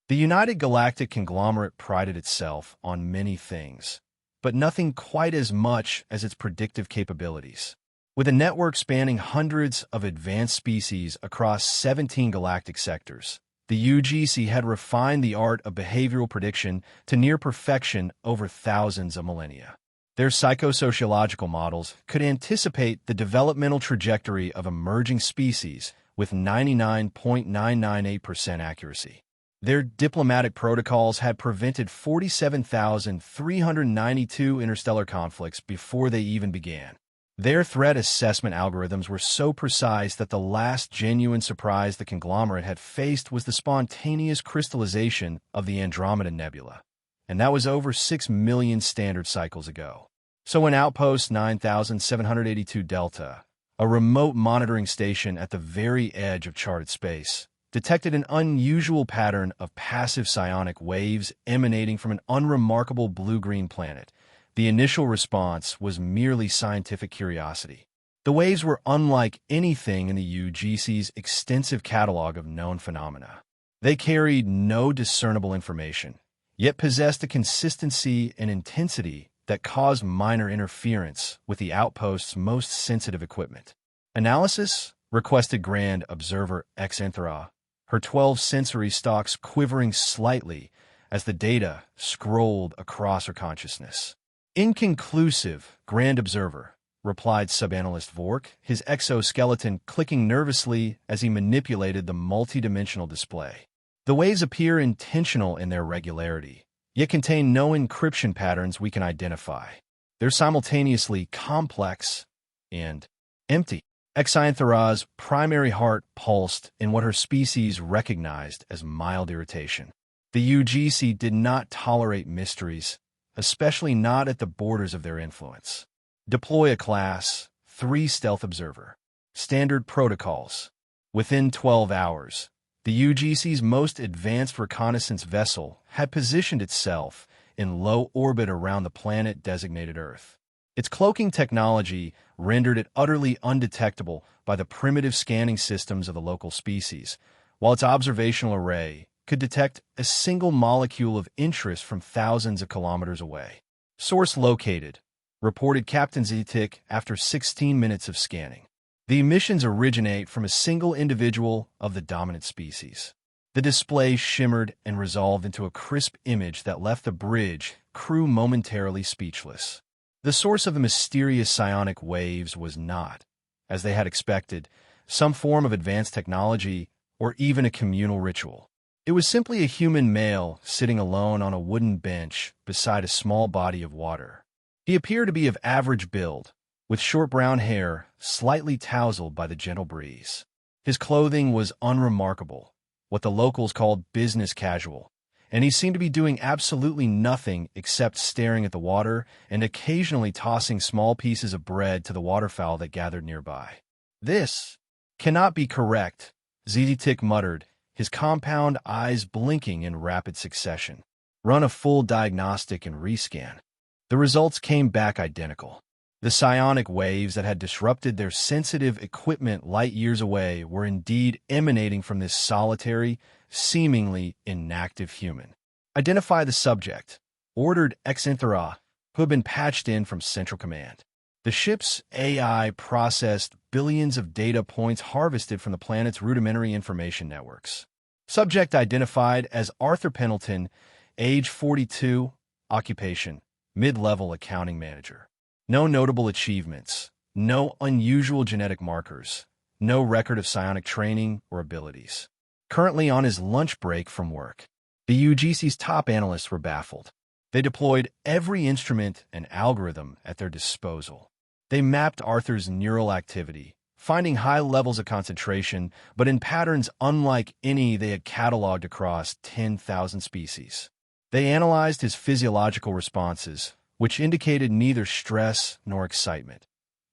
The United Galactic Conglomerate prided itself on many things, but nothing quite as much as its predictive capabilities. With a network spanning hundreds of advanced species across 17 galactic sectors, the UGC had refined the art of behavioral prediction to near perfection over thousands of millennia. Their psychosociological models could anticipate the developmental trajectory of emerging species with 99.998% accuracy. Their diplomatic protocols had prevented 47,392 interstellar conflicts before they even began. Their threat assessment algorithms were so precise that the last genuine surprise the conglomerate had faced was the spontaneous crystallization of the Andromeda Nebula, and that was over 6 million standard cycles ago. So when Outpost 9782 Delta, a remote monitoring station at the very edge of charted space, detected an unusual pattern of passive psionic waves emanating from an unremarkable blue-green planet, the initial response was merely scientific curiosity. The waves were unlike anything in the UGC's extensive catalog of known phenomena. They carried no discernible information, yet possessed a consistency and intensity that caused minor interference with the outpost's most sensitive equipment. Analysis requested Grand Observer Xanthara, her 12 sensory stalks quivering slightly as the data scrolled across her consciousness. "Inconclusive, Grand Observer," replied Subanalyst Vork, his exoskeleton clicking nervously as he manipulated the multidimensional display. "The waves appear intentional in their regularity, yet contain no encryption patterns we can identify. They're simultaneously complex and empty." Xanthara's primary heart pulsed in what her species recognized as mild irritation. The UGC did not tolerate mysteries, especially not at the borders of their influence. Deploy a Class 3 Stealth Observer. Standard protocols. Within 12 hours, the UGC's most advanced reconnaissance vessel had positioned itself in low orbit around the planet designated Earth. Its cloaking technology rendered it utterly undetectable by the primitive scanning systems of the local species, while its observational array could detect a single molecule of interest from thousands of kilometers away. "Source located," reported Captain Zetik after 16 minutes of scanning. "The emissions originate from a single individual of the dominant species." The display shimmered and resolved into a crisp image that left the bridge crew momentarily speechless. The source of the mysterious psionic waves was not, as they had expected, some form of advanced technology or even a communal ritual. It was simply a human male sitting alone on a wooden bench beside a small body of water. He appeared to be of average build, with short brown hair slightly tousled by the gentle breeze. His clothing was unremarkable, what the locals called business casual, and he seemed to be doing absolutely nothing except staring at the water and occasionally tossing small pieces of bread to the waterfowl that gathered nearby. "This cannot be correct," Zetik muttered, his compound eyes blinking in rapid succession. "Run a full diagnostic and rescan." The results came back identical. The psionic waves that had disrupted their sensitive equipment light years away were indeed emanating from this solitary, seemingly inactive human. "Identify the subject," ordered Xanthara, who had been patched in from Central Command. The ship's AI processed billions of data points harvested from the planet's rudimentary information networks. Subject identified as Arthur Pendleton, age 42, occupation, mid-level accounting manager. No notable achievements, no unusual genetic markers, no record of psionic training or abilities. Currently on his lunch break from work. The UGC's top analysts were baffled. They deployed every instrument and algorithm at their disposal. They mapped Arthur's neural activity, finding high levels of concentration, but in patterns unlike any they had cataloged across 10,000 species. They analyzed his physiological responses, which indicated neither stress nor excitement,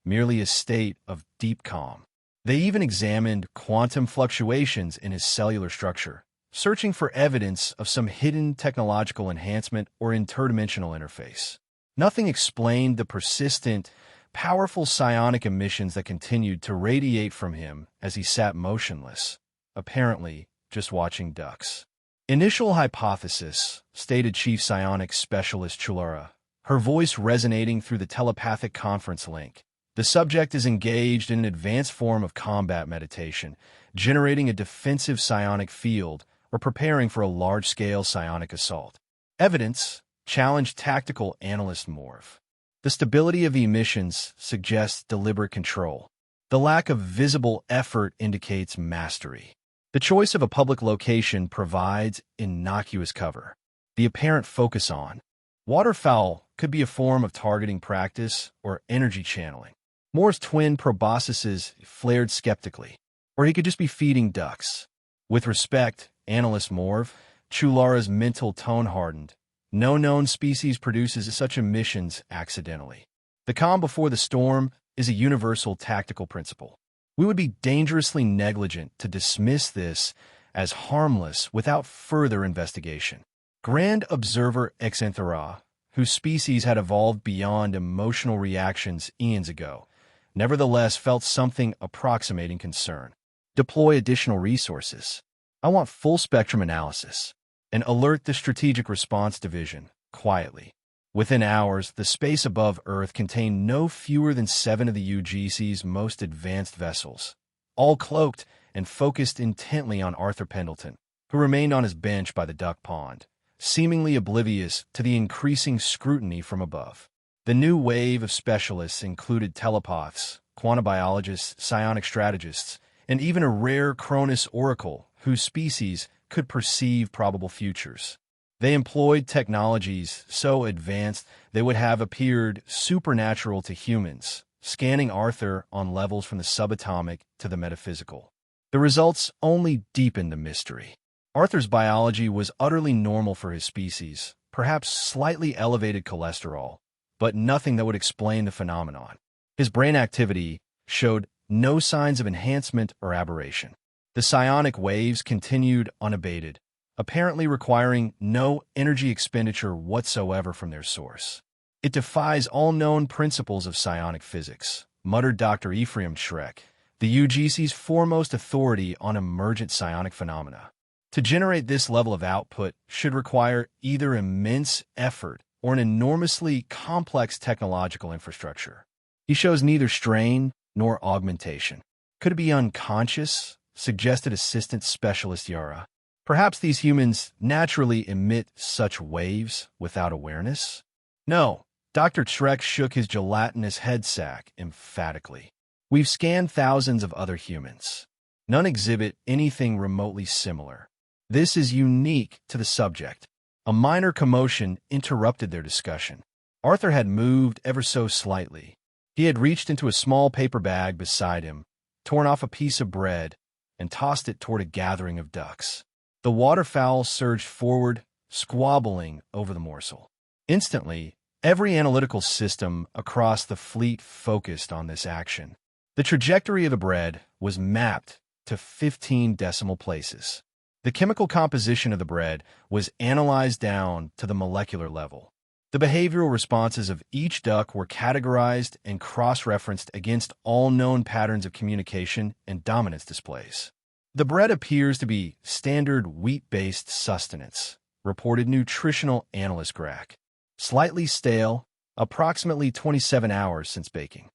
merely a state of deep calm. They even examined quantum fluctuations in his cellular structure, searching for evidence of some hidden technological enhancement or interdimensional interface. Nothing explained the persistent, powerful psionic emissions that continued to radiate from him as he sat motionless, apparently just watching ducks. Initial hypothesis, stated Chief Psionics Specialist Chulara, her voice resonating through the telepathic conference link. The subject is engaged in an advanced form of combat meditation, generating a defensive psionic field or preparing for a large-scale psionic assault. Evidence, challenged tactical analyst Morv. The stability of the emissions suggests deliberate control. The lack of visible effort indicates mastery. The choice of a public location provides innocuous cover. The apparent focus on waterfowl could be a form of targeting practice or energy channeling. Moore's twin proboscises flared skeptically, or he could just be feeding ducks. With respect, analyst Morv, Chulara's mental tone hardened. No known species produces such emissions accidentally. The calm before the storm is a universal tactical principle. We would be dangerously negligent to dismiss this as harmless without further investigation. Grand observer Exanthera, whose species had evolved beyond emotional reactions eons ago, nevertheless felt something approximating concern. Deploy additional resources. I want full-spectrum analysis. And alert the Strategic Response Division, quietly. Within hours, the space above Earth contained no fewer than 7 of the UGC's most advanced vessels, all cloaked and focused intently on Arthur Pendleton, who remained on his bench by the duck pond, seemingly oblivious to the increasing scrutiny from above. The new wave of specialists included telepaths, quantobiologists, psionic strategists, and even a rare Cronus oracle whose species could perceive probable futures. They employed technologies so advanced they would have appeared supernatural to humans, scanning Arthur on levels from the subatomic to the metaphysical. The results only deepened the mystery. Arthur's biology was utterly normal for his species, perhaps slightly elevated cholesterol, but nothing that would explain the phenomenon. His brain activity showed no signs of enhancement or aberration. The psionic waves continued unabated, apparently requiring no energy expenditure whatsoever from their source. It defies all known principles of psionic physics, muttered Dr. Ephraim Schreck, the UGC's foremost authority on emergent psionic phenomena. To generate this level of output should require either immense effort or an enormously complex technological infrastructure. He shows neither strain nor augmentation. Could it be unconscious? Suggested Assistant Specialist Yara. Perhaps these humans naturally emit such waves without awareness? No, Dr. Trek shook his gelatinous head sack emphatically. We've scanned thousands of other humans. None exhibit anything remotely similar. This is unique to the subject. A minor commotion interrupted their discussion. Arthur had moved ever so slightly. He had reached into a small paper bag beside him, torn off a piece of bread, and tossed it toward a gathering of ducks. The waterfowl surged forward, squabbling over the morsel. Instantly, every analytical system across the fleet focused on this action. The trajectory of the bread was mapped to 15 decimal places. The chemical composition of the bread was analyzed down to the molecular level. The behavioral responses of each duck were categorized and cross-referenced against all known patterns of communication and dominance displays. The bread appears to be standard wheat-based sustenance, reported nutritional analyst Grack. Slightly stale, approximately 27 hours since baking.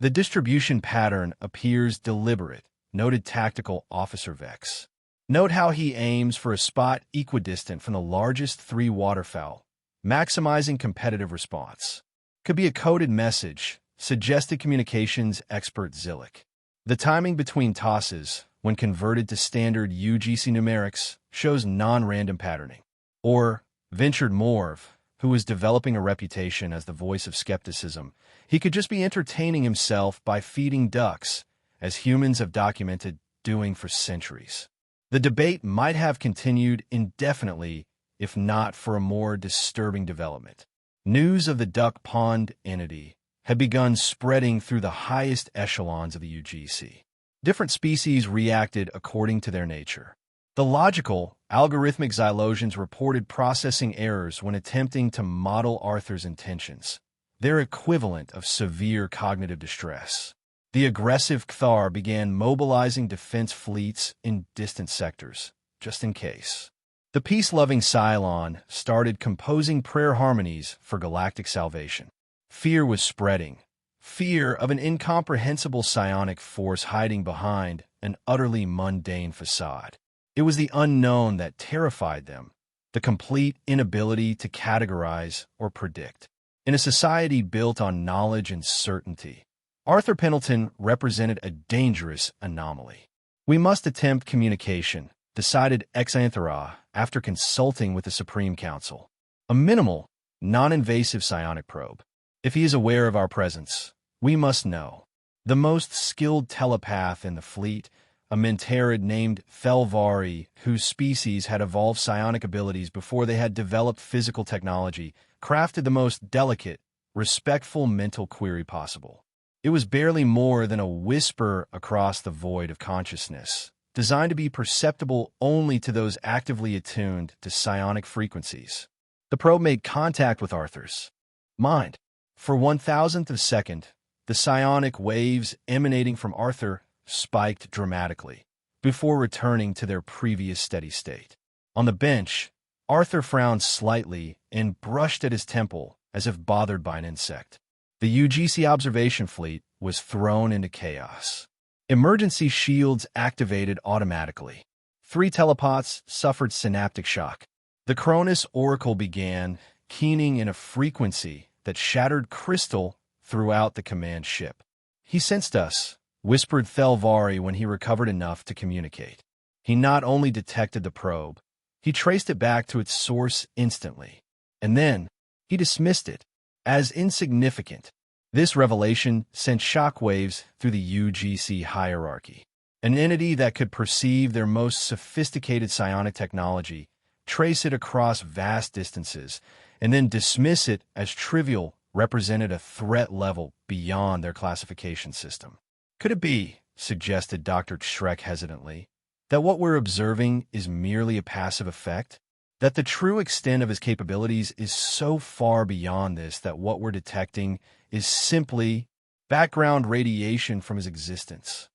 The distribution pattern appears deliberate, noted tactical officer Vex. Note how he aims for a spot equidistant from the largest 3 waterfowl, maximizing competitive response. Could be a coded message, suggested communications expert Zillick. The timing between tosses, when converted to standard UGC numerics, shows non-random patterning. Or, ventured Morv, who was developing a reputation as the voice of skepticism, he could just be entertaining himself by feeding ducks, as humans have documented doing for centuries. The debate might have continued indefinitely if not for a more disturbing development. News of the duck pond entity had begun spreading through the highest echelons of the UGC. Different species reacted according to their nature. The logical, algorithmic xylosians reported processing errors when attempting to model Arthur's intentions, their equivalent of severe cognitive distress. The aggressive Cthar began mobilizing defense fleets in distant sectors, just in case. The peace-loving Cylon started composing prayer harmonies for galactic salvation. Fear was spreading. Fear of an incomprehensible psionic force hiding behind an utterly mundane facade. It was the unknown that terrified them, the complete inability to categorize or predict. In a society built on knowledge and certainty, Arthur Pendleton represented a dangerous anomaly. "We must attempt communication," decided Exanthera after consulting with the Supreme Council. "A minimal, non-invasive psionic probe. If he is aware of our presence, we must know." The most skilled telepath in the fleet, a Menterid named Thelvari, whose species had evolved psionic abilities before they had developed physical technology, crafted the most delicate, respectful mental query possible. It was barely more than a whisper across the void of consciousness, designed to be perceptible only to those actively attuned to psionic frequencies. The probe made contact with Arthur's mind. For 1,000th of a second, the psionic waves emanating from Arthur spiked dramatically, before returning to their previous steady state. On the bench, Arthur frowned slightly and brushed at his temple as if bothered by an insect. The UGC observation fleet was thrown into chaos. Emergency shields activated automatically. 3 telepods suffered synaptic shock. The Cronus Oracle began keening in a frequency that shattered crystal throughout the command ship. "He sensed us," whispered Thelvari when he recovered enough to communicate. He not only detected the probe, he traced it back to its source instantly. And then, he dismissed it as insignificant. This revelation sent shockwaves through the UGC hierarchy. An entity that could perceive their most sophisticated psionic technology, trace it across vast distances, and then dismiss it as trivial represented a threat level beyond their classification system. "Could it be," suggested Dr. Shrek hesitantly, "that what we're observing is merely a passive effect? That the true extent of his capabilities is so far beyond this that what we're detecting is simply background radiation from his existence?"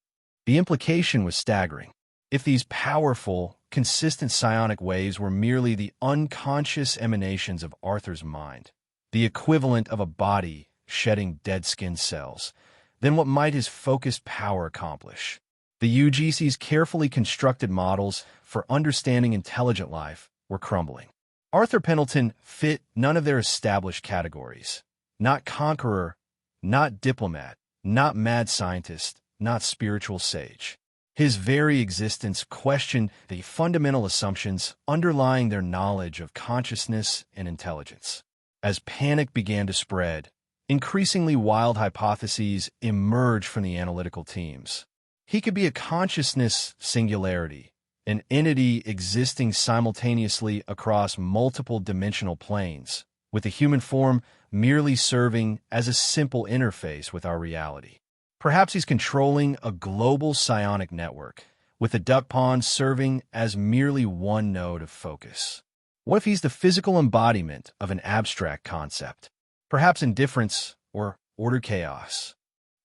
The implication was staggering. If these powerful, consistent psionic waves were merely the unconscious emanations of Arthur's mind, the equivalent of a body shedding dead skin cells, then what might his focused power accomplish? The UGC's carefully constructed models for understanding intelligent life were crumbling. Arthur Pendleton fit none of their established categories. Not conqueror, not diplomat, not mad scientist, not spiritual sage. His very existence questioned the fundamental assumptions underlying their knowledge of consciousness and intelligence. As panic began to spread, increasingly wild hypotheses emerged from the analytical teams. He could be a consciousness singularity, an entity existing simultaneously across multiple dimensional planes, with the human form merely serving as a simple interface with our reality. Perhaps he's controlling a global psionic network, with the duck pond serving as merely one node of focus. What if he's the physical embodiment of an abstract concept? Perhaps indifference or order chaos.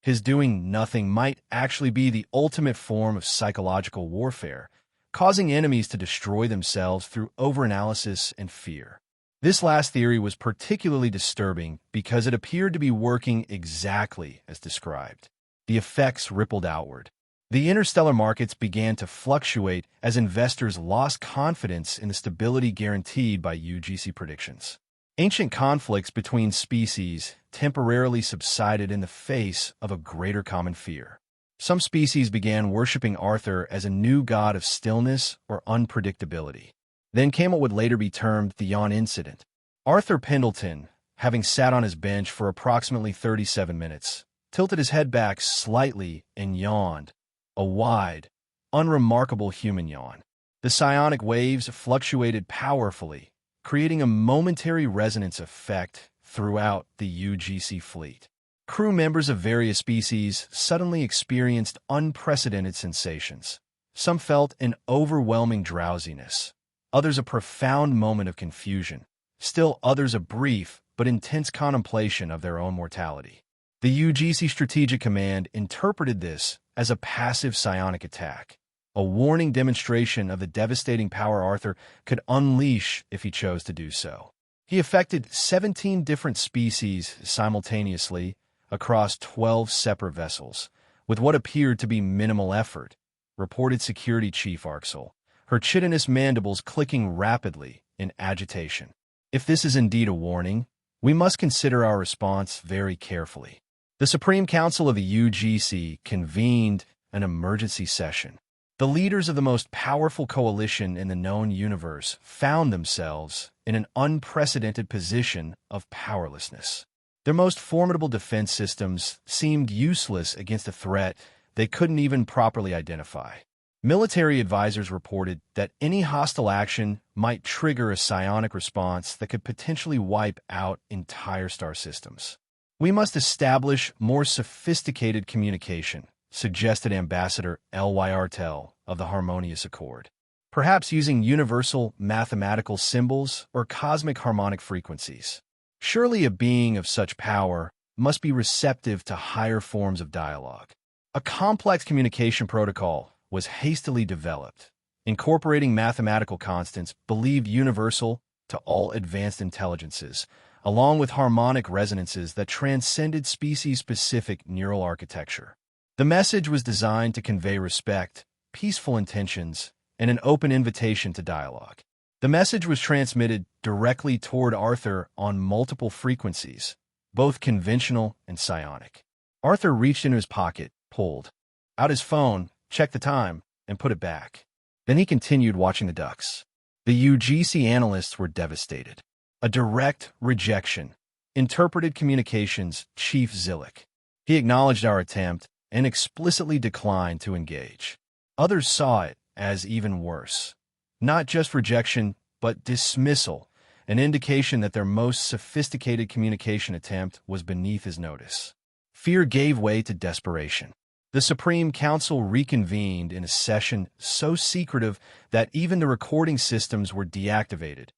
His doing nothing might actually be the ultimate form of psychological warfare, causing enemies to destroy themselves through overanalysis and fear. This last theory was particularly disturbing because it appeared to be working exactly as described. The effects rippled outward. The interstellar markets began to fluctuate as investors lost confidence in the stability guaranteed by UGC predictions. Ancient conflicts between species temporarily subsided in the face of a greater common fear. Some species began worshiping Arthur as a new god of stillness or unpredictability. Then came what would later be termed the Yawn Incident. Arthur Pendleton, having sat on his bench for approximately 37 minutes, tilted his head back slightly and yawned, a wide, unremarkable human yawn. The psionic waves fluctuated powerfully, creating a momentary resonance effect throughout the UGC fleet. Crew members of various species suddenly experienced unprecedented sensations. Some felt an overwhelming drowsiness, others a profound moment of confusion, still others a brief but intense contemplation of their own mortality. The UGC Strategic Command interpreted this as a passive psionic attack, a warning demonstration of the devastating power Arthur could unleash if he chose to do so. He affected 17 different species simultaneously across 12 separate vessels, with what appeared to be minimal effort, reported Security Chief Arxel, her chitinous mandibles clicking rapidly in agitation. If this is indeed a warning, we must consider our response very carefully. The Supreme Council of the UGC convened an emergency session. The leaders of the most powerful coalition in the known universe found themselves in an unprecedented position of powerlessness. Their most formidable defense systems seemed useless against a threat they couldn't even properly identify. Military advisors reported that any hostile action might trigger a psionic response that could potentially wipe out entire star systems. We must establish more sophisticated communication, suggested Ambassador L.Y. Artel of the Harmonious Accord, perhaps using universal mathematical symbols or cosmic harmonic frequencies. Surely a being of such power must be receptive to higher forms of dialogue. A complex communication protocol was hastily developed, incorporating mathematical constants believed universal to all advanced intelligences, along with harmonic resonances that transcended species-specific neural architecture. The message was designed to convey respect, peaceful intentions, and an open invitation to dialogue. The message was transmitted directly toward Arthur on multiple frequencies, both conventional and psionic. Arthur reached into his pocket, pulled out his phone, checked the time, and put it back. Then he continued watching the ducks. The UGC analysts were devastated. A direct rejection, interpreted communications Chief Zillick. He acknowledged our attempt and explicitly declined to engage. Others saw it as even worse. Not just rejection, but dismissal, an indication that their most sophisticated communication attempt was beneath his notice. Fear gave way to desperation. The Supreme Council reconvened in a session so secretive that even the recording systems were deactivated,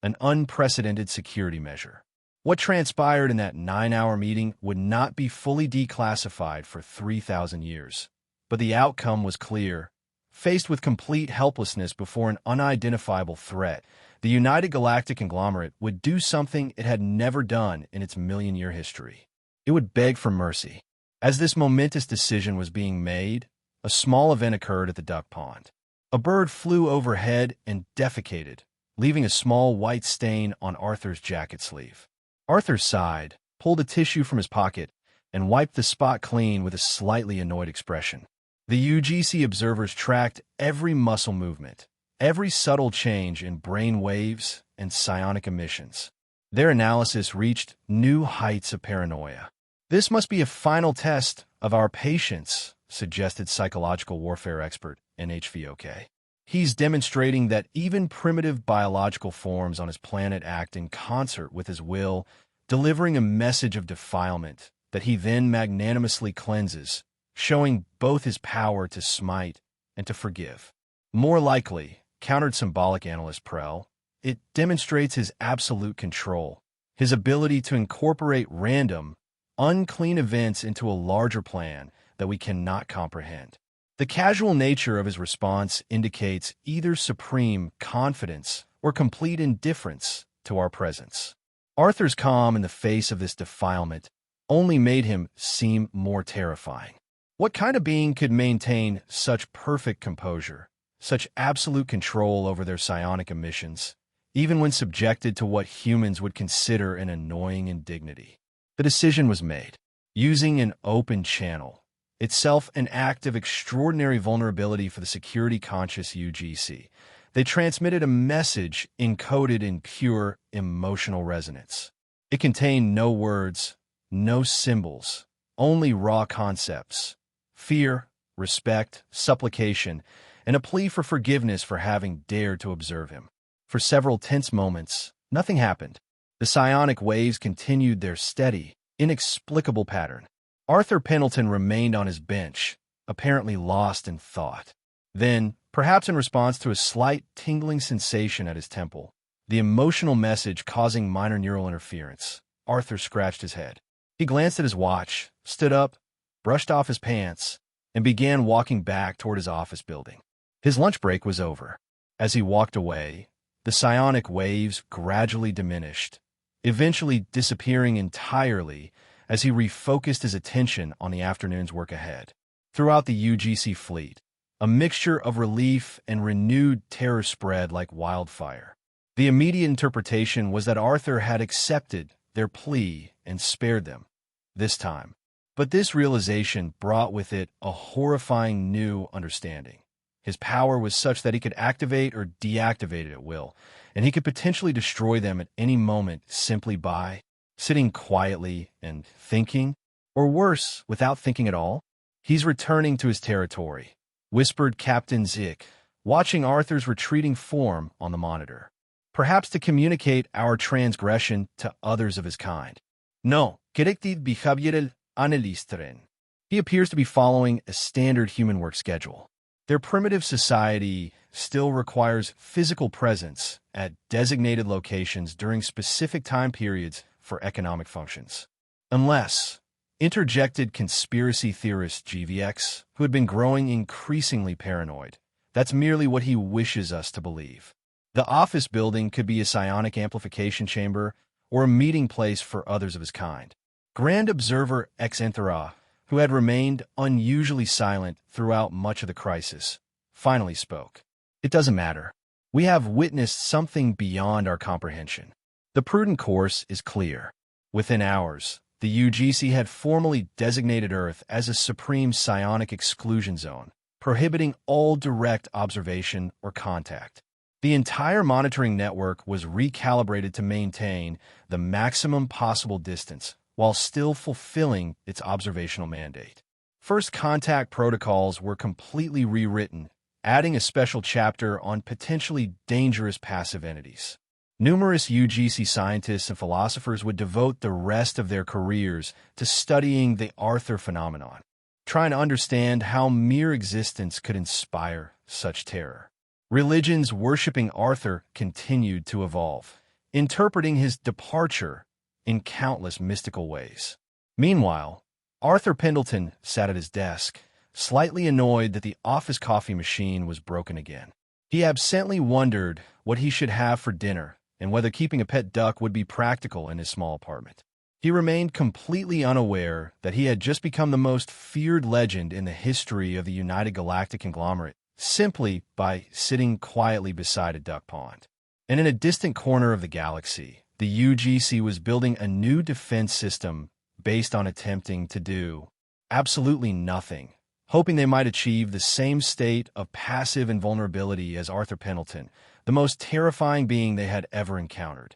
an unprecedented security measure. What transpired in that 9-hour meeting would not be fully declassified for 3,000 years. But the outcome was clear. Faced with complete helplessness before an unidentifiable threat, the United Galactic Conglomerate would do something it had never done in its million-year history. It would beg for mercy. As this momentous decision was being made, a small event occurred at the duck pond. A bird flew overhead and defecated, leaving a small white stain on Arthur's jacket sleeve. Arthur sighed, pulled a tissue from his pocket, and wiped the spot clean with a slightly annoyed expression. The UGC observers tracked every muscle movement, every subtle change in brain waves and psionic emissions. Their analysis reached new heights of paranoia. This must be a final test of our patience, suggested psychological warfare expert NHVOK. He's demonstrating that even primitive biological forms on his planet act in concert with his will, delivering a message of defilement that he then magnanimously cleanses, showing both his power to smite and to forgive. More likely, countered symbolic analyst Prell, it demonstrates his absolute control, his ability to incorporate random, unclean events into a larger plan that we cannot comprehend. The casual nature of his response indicates either supreme confidence or complete indifference to our presence. Arthur's calm in the face of this defilement only made him seem more terrifying. What kind of being could maintain such perfect composure, such absolute control over their psionic emissions, even when subjected to what humans would consider an annoying indignity? The decision was made. Using an open channel, itself an act of extraordinary vulnerability for the security-conscious UGC, they transmitted a message encoded in pure emotional resonance. It contained no words, no symbols, only raw concepts: fear, respect, supplication, and a plea for forgiveness for having dared to observe him. For several tense moments, nothing happened. The psionic waves continued their steady, inexplicable pattern. Arthur Pendleton remained on his bench, apparently lost in thought. Then, perhaps in response to a slight tingling sensation at his temple, the emotional message causing minor neural interference, Arthur scratched his head. He glanced at his watch, stood up, brushed off his pants, and began walking back toward his office building. His lunch break was over. As he walked away, the psionic waves gradually diminished, eventually disappearing entirely as he refocused his attention on the afternoon's work ahead. Throughout the UGC fleet, a mixture of relief and renewed terror spread like wildfire. The immediate interpretation was that Arthur had accepted their plea and spared them this time. But this realization brought with it a horrifying new understanding. His power was such that he could activate or deactivate it at will, and he could potentially destroy them at any moment simply by sitting quietly and thinking, or worse, without thinking at all. "He's returning to his territory," whispered Captain Zick, watching Arthur's retreating form on the monitor. "Perhaps to communicate our transgression to others of his kind." "No, corrected behavioral analysterin." He appears to be following a standard human work schedule. Their primitive society still requires physical presence at designated locations during specific time periods for economic functions. Unless, interjected conspiracy theorist GVX, who had been growing increasingly paranoid, that's merely what he wishes us to believe. The office building could be a psionic amplification chamber or a meeting place for others of his kind. Grand Observer Exenthera, who had remained unusually silent throughout much of the crisis, finally spoke. "It doesn't matter. We have witnessed something beyond our comprehension. The prudent course is clear." Within hours, the UGC had formally designated Earth as a supreme psionic exclusion zone, prohibiting all direct observation or contact. The entire monitoring network was recalibrated to maintain the maximum possible distance while still fulfilling its observational mandate. First contact protocols were completely rewritten, adding a special chapter on potentially dangerous passive entities. Numerous UGC scientists and philosophers would devote the rest of their careers to studying the Arthur phenomenon, trying to understand how mere existence could inspire such terror. Religions worshipping Arthur continued to evolve, interpreting his departure in countless mystical ways. Meanwhile, Arthur Pendleton sat at his desk, slightly annoyed that the office coffee machine was broken again. He absently wondered what he should have for dinner and whether keeping a pet duck would be practical in his small apartment. He remained completely unaware that he had just become the most feared legend in the history of the United Galactic Conglomerate, simply by sitting quietly beside a duck pond. And in a distant corner of the galaxy, the UGC was building a new defense system based on attempting to do absolutely nothing, hoping they might achieve the same state of passive invulnerability as Arthur Pendleton, the most terrifying being they had ever encountered.